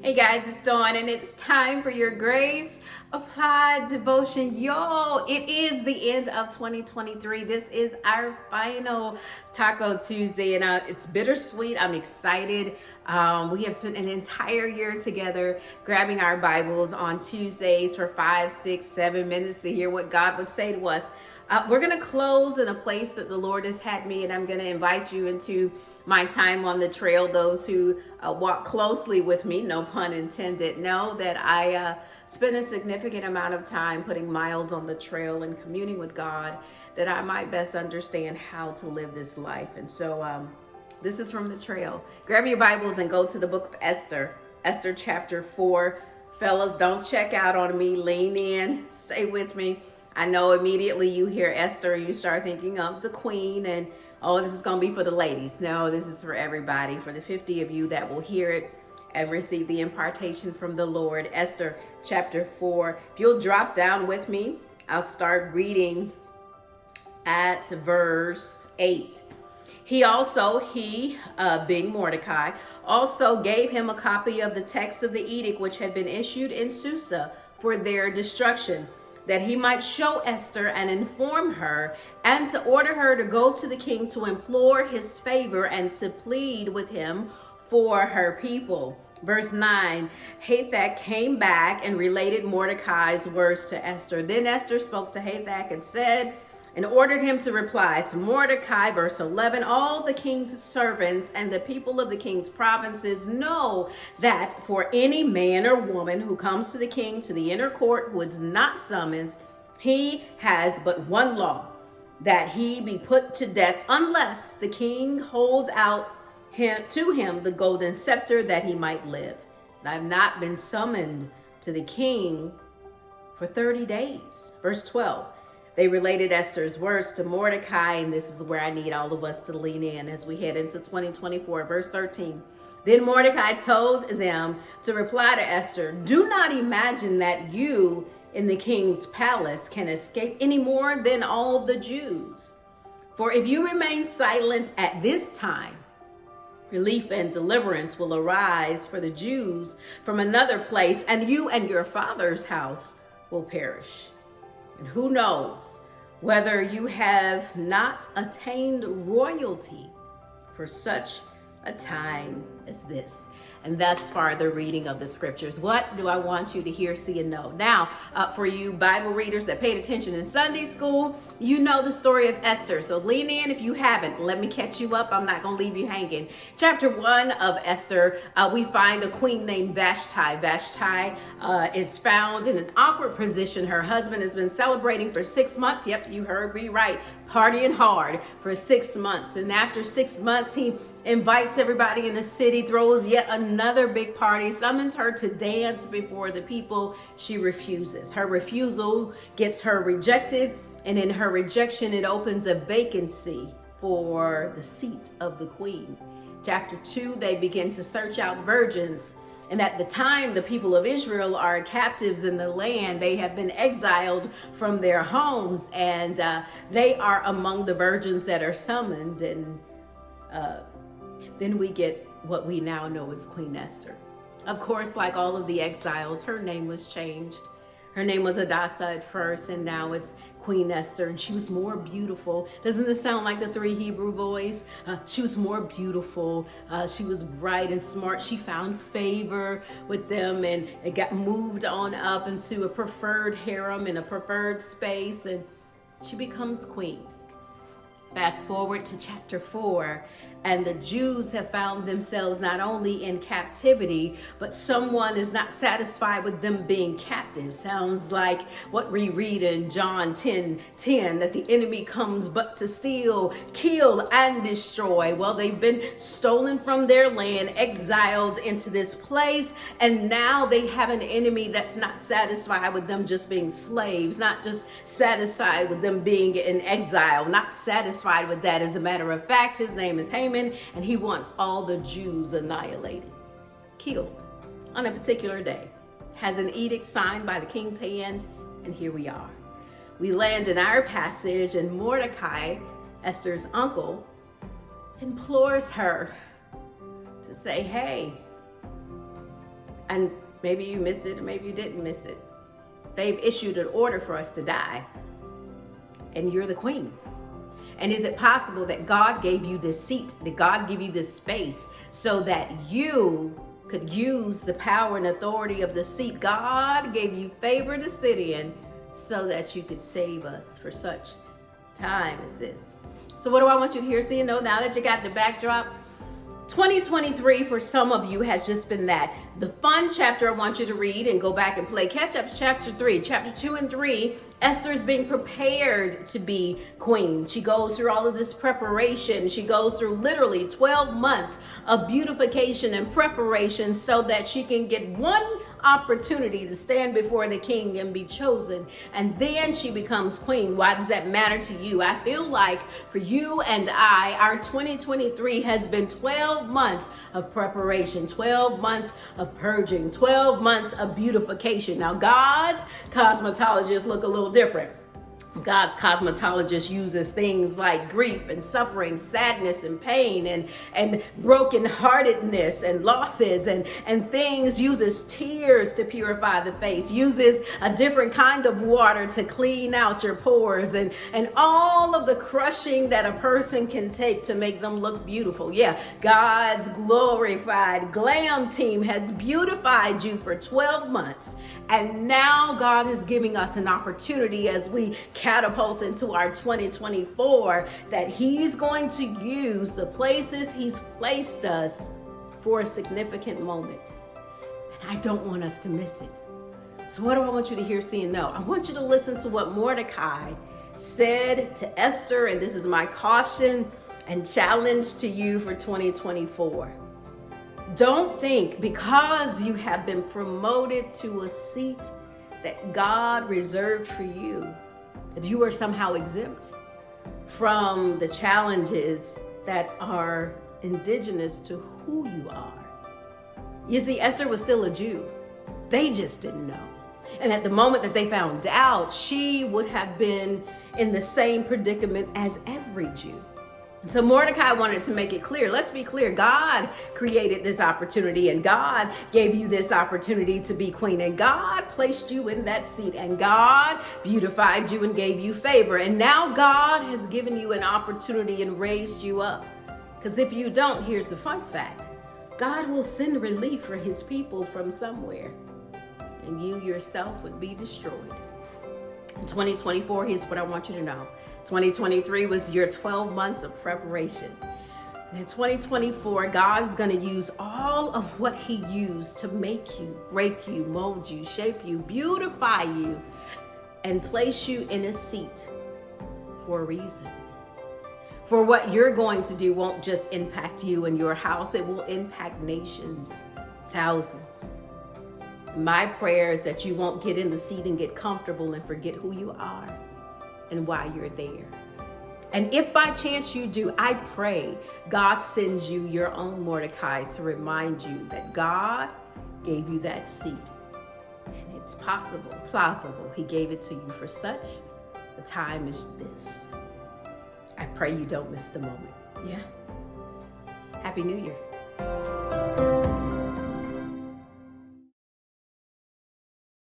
Hey guys, it's Dawn and it's time for your Grace Applied Devotion. Yo, it is the end of 2023. This is our final Taco Tuesday and it's bittersweet. I'm excited. We have spent an entire year together grabbing our Bibles on Tuesdays for 5, 6, 7 minutes to hear what God would say to us. We're going to close in a place that the Lord has had me, and I'm going to invite you into my time on the trail. Those who walk closely with me, no pun intended, know that I spend a significant amount of time putting miles on the trail and communing with God, that I might best understand how to live this life. And so this is from the trail. Grab your Bibles and go to the book of Esther, Esther chapter 4. Fellas, don't check out on me. Lean in, stay with me. I know immediately you hear Esther, you start thinking of the queen and, oh, this is going to be for the ladies. No, this is for everybody, for the 50 of you that will hear it and receive the impartation from the Lord. Esther chapter 4. If you'll drop down with me, I'll start reading at verse 8. He, being Mordecai, also gave him a copy of the text of the edict which had been issued in Susa for their destruction, that he might show Esther and inform her, and to order her to go to the king to implore his favor and to plead with him for her people. Verse 9, Hathach came back and related Mordecai's words to Esther. Then Esther spoke to Hathach and said, and ordered him to reply to Mordecai. Verse 11, all the king's servants and the people of the king's provinces know that for any man or woman who comes to the king to the inner court who is not summoned, he has but one law, that he be put to death unless the king holds out to him the golden scepter that he might live. And I have not been summoned to the king for 30 days. Verse 12. They related Esther's words to Mordecai, and this is where I need all of us to lean in as we head into 2024. Verse 13. Then Mordecai told them to reply to Esther, do not imagine that you in the king's palace can escape any more than all the Jews. For if you remain silent at this time, relief and deliverance will arise for the Jews from another place, and you and your father's house will perish. And who knows whether you have not attained royalty for such a time as this. And thus far, the reading of the scriptures. What do I want you to hear, see, and know? Now, for you Bible readers that paid attention in Sunday school, you know the story of Esther. So lean in if you haven't. Let me catch you up. I'm not going to leave you hanging. Chapter 1 of Esther, we find a queen named Vashti. Vashti is found in an awkward position. Her husband has been celebrating for 6 months. Yep, you heard me right. Partying hard for 6 months. And after 6 months, he invites everybody in the city, throws yet another big party, summons her to dance before the people. She refuses. Her refusal gets her rejected, and in her rejection, it opens a vacancy for the seat of the queen. Chapter 2, they begin to search out virgins. And at the time, the people of Israel are captives in the land. They have been exiled from their homes, and they are among the virgins that are summoned. And then we get what we now know as Queen Esther. Of course, like all of the exiles, her name was changed. Her name was Hadassah at first, and now it's Queen Esther, and she was more beautiful. Doesn't this sound like the 3 Hebrew boys? She was more beautiful. She was bright and smart. She found favor with them, and it got moved on up into a preferred harem in a preferred space, and she becomes queen. Fast forward to chapter 4, and the Jews have found themselves not only in captivity, but someone is not satisfied with them being captive. Sounds like what we read in John 10:10, that the enemy comes but to steal, kill, and destroy. Well, they've been stolen from their land, exiled into this place, and now they have an enemy that's not satisfied with them just being slaves, not just satisfied with them being in exile, not satisfied with that. As a matter of fact, his name is Haman, and he wants all the Jews annihilated, killed on a particular day. Has an edict signed by the king's hand, and here we are. We land in our passage, and Mordecai, Esther's uncle, implores her to say, hey, And maybe you missed it, or maybe you didn't miss it. They've issued an order for us to die, and you're the queen. And is it possible that God gave you this seat, that God gave you this space so that you could use the power and authority of the seat God gave you favor to sit in so that you could save us for such time as this? So what do I want you to hear, see, and know now that you got the backdrop? 2023 for some of you has just been that. The fun chapter I want you to read and go back and play catch up, chapter 3. Chapter 2 and 3, Esther's being prepared to be queen. She goes through all of this preparation. She goes through literally 12 months of beautification and preparation so that she can get one opportunity to stand before the king and be chosen, and then she becomes queen. Why does that matter to you? I feel like for you and I, our 2023 has been 12 months of preparation, 12 months of purging, 12 months of beautification. Now, God's cosmetologists look a little different. God's cosmetologist uses things like grief and suffering, sadness and pain and brokenheartedness and losses and things, uses tears to purify the face, uses a different kind of water to clean out your pores and all of the crushing that a person can take to make them look beautiful. Yeah, God's glorified glam team has beautified you for 12 months. And now God is giving us an opportunity as we catapult into our 2024 that he's going to use the places he's placed us for a significant moment. And I don't want us to miss it. So what do I want you to hear, see, and know? I want you to listen to what Mordecai said to Esther, and this is my caution and challenge to you for 2024. Don't think because you have been promoted to a seat that God reserved for you, that you are somehow exempt from the challenges that are indigenous to who you are. You see, Esther was still a Jew. They just didn't know. And at the moment that they found out, she would have been in the same predicament as every Jew. So Mordecai wanted to make it clear. Let's be clear. God created this opportunity, and God gave you this opportunity to be queen, and God placed you in that seat, and God beautified you and gave you favor. And now God has given you an opportunity and raised you up. Because if you don't, here's the fun fact. God will send relief for his people from somewhere, and you yourself would be destroyed. In 2024, here's what I want you to know. 2023 was your 12 months of preparation. And in 2024, God is going to use all of what he used to make you, break you, mold you, shape you, beautify you, and place you in a seat for a reason. For what you're going to do won't just impact you and your house, it will impact nations, thousands. My prayer is that you won't get in the seat and get comfortable and forget who you are and why you're there. And if by chance you do, I pray God sends you your own Mordecai to remind you that God gave you that seat. And it's possible, plausible, he gave it to you for such a time as this. I pray you don't miss the moment. Yeah. Happy New Year.